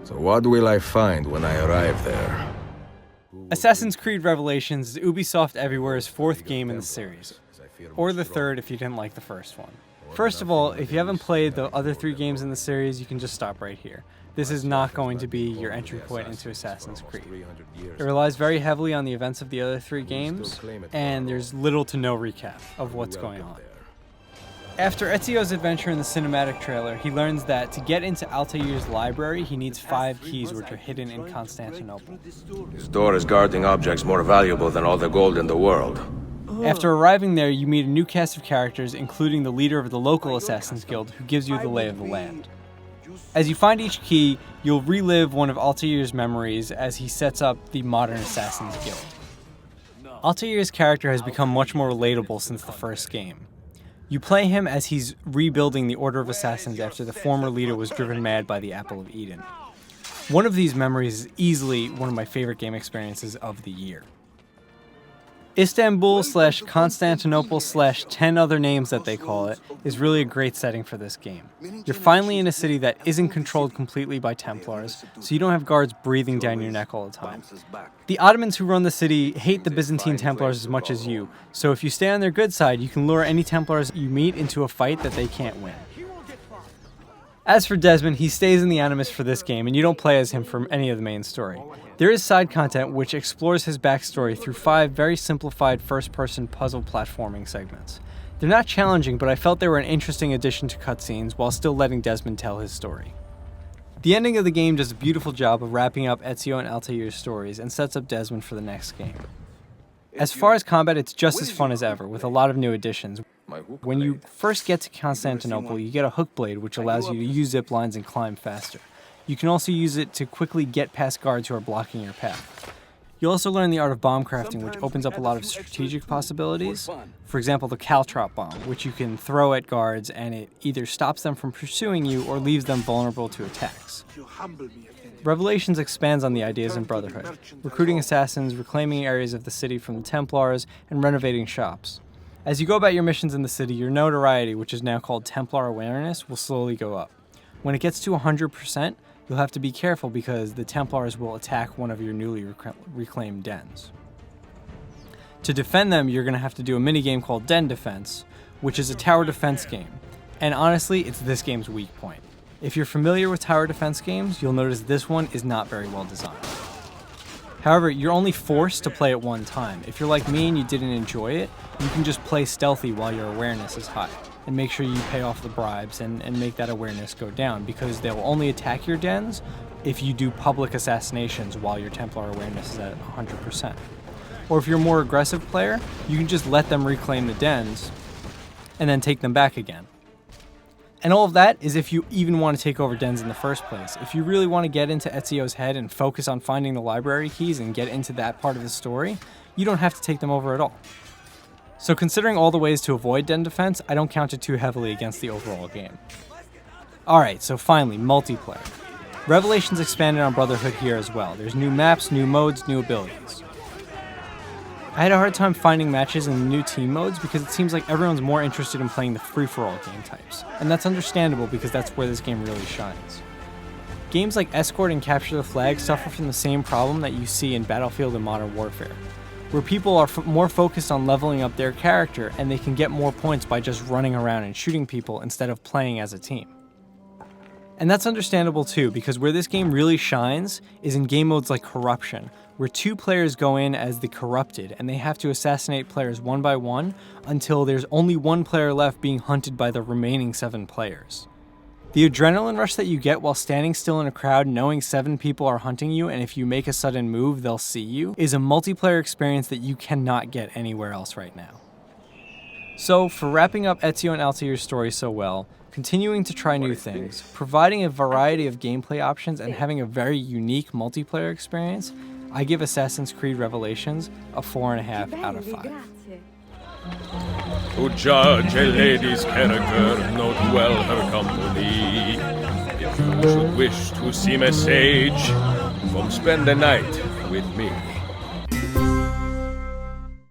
So what will I find when I arrive there? Assassin's Creed Revelations is Ubisoft Everywhere's fourth game in the series, or the third if you didn't like the first one. First of all, if you haven't played the other three games in the series, you can just stop right here. This is not going to be your entry point into Assassin's Creed. It relies very heavily on the events of the other three games, and there's little to no recap of what's going on. After Ezio's adventure in the cinematic trailer, he learns that to get into Altair's library, he needs 5 keys which are hidden in Constantinople. This door is guarding objects more valuable than all the gold in the world. After arriving there, you meet a new cast of characters, including the leader of the local Assassin's Guild, who gives you the lay of the land. As you find each key, you'll relive one of Altair's memories as he sets up the modern Assassin's Guild. Altair's character has become much more relatable since the first game. You play him as he's rebuilding the Order of Assassins after the former leader was driven mad by the Apple of Eden. One of these memories is easily one of my favorite game experiences of the year. Istanbul/Constantinople/10 other names that they call it is really a great setting for this game. You're finally in a city that isn't controlled completely by Templars, so you don't have guards breathing down your neck all the time. The Ottomans who run the city hate the Byzantine Templars as much as you, so if you stay on their good side, you can lure any Templars you meet into a fight that they can't win. As for Desmond, he stays in the Animus for this game, and you don't play as him for any of the main story. There is side content which explores his backstory through 5 very simplified first-person puzzle platforming segments. They're not challenging, but I felt they were an interesting addition to cutscenes while still letting Desmond tell his story. The ending of the game does a beautiful job of wrapping up Ezio and Altair's stories and sets up Desmond for the next game. As far as combat, it's just as fun as ever, with a lot of new additions. When you first get to Constantinople, you get a hook blade which allows you to use zip lines and climb faster. You can also use it to quickly get past guards who are blocking your path. You also learn the art of bomb crafting, which opens up a lot of strategic possibilities. For example, the caltrop bomb, which you can throw at guards and it either stops them from pursuing you or leaves them vulnerable to attacks. Revelations expands on the ideas in Brotherhood, recruiting assassins, reclaiming areas of the city from the Templars, and renovating shops. As you go about your missions in the city, your notoriety, which is now called Templar Awareness, will slowly go up. When it gets to 100%, you'll have to be careful because the Templars will attack one of your newly reclaimed dens. To defend them, you're going to have to do a minigame called Den Defense, which is a tower defense game. And honestly, it's this game's weak point. If you're familiar with tower defense games, you'll notice this one is not very well designed. However, you're only forced to play it one time. If you're like me and you didn't enjoy it, you can just play stealthy while your awareness is high, and make sure you pay off the bribes and make that awareness go down, because they'll only attack your dens if you do public assassinations while your Templar awareness is at 100%. Or if you're a more aggressive player, you can just let them reclaim the dens and then take them back again. And all of that is if you even want to take over dens in the first place. If you really want to get into Ezio's head and focus on finding the library keys and get into that part of the story, you don't have to take them over at all. So considering all the ways to avoid den defense, I don't count it too heavily against the overall game. Alright, so finally, multiplayer. Revelations expanded on Brotherhood here as well. There's new maps, new modes, new abilities. I had a hard time finding matches in the new team modes because it seems like everyone's more interested in playing the free-for-all game types. And that's understandable because that's where this game really shines. Games like Escort and Capture the Flag suffer from the same problem that you see in Battlefield and Modern Warfare, where people are more focused on leveling up their character and they can get more points by just running around and shooting people instead of playing as a team. And that's understandable too, because where this game really shines is in game modes like Corruption, where 2 players go in as the corrupted and they have to assassinate players one by one until there's only 1 player left being hunted by the remaining 7 players. The adrenaline rush that you get while standing still in a crowd knowing 7 people are hunting you, and if you make a sudden move they'll see you, is a multiplayer experience that you cannot get anywhere else right now. So for wrapping up Ezio and Altair's story so well, continuing to try new things, providing a variety of gameplay options, and having a very unique multiplayer experience, I give Assassin's Creed Revelations a 4.5 out of 5. To judge a lady's character, note well her company. If you should wish to seem a sage, come spend the night with me.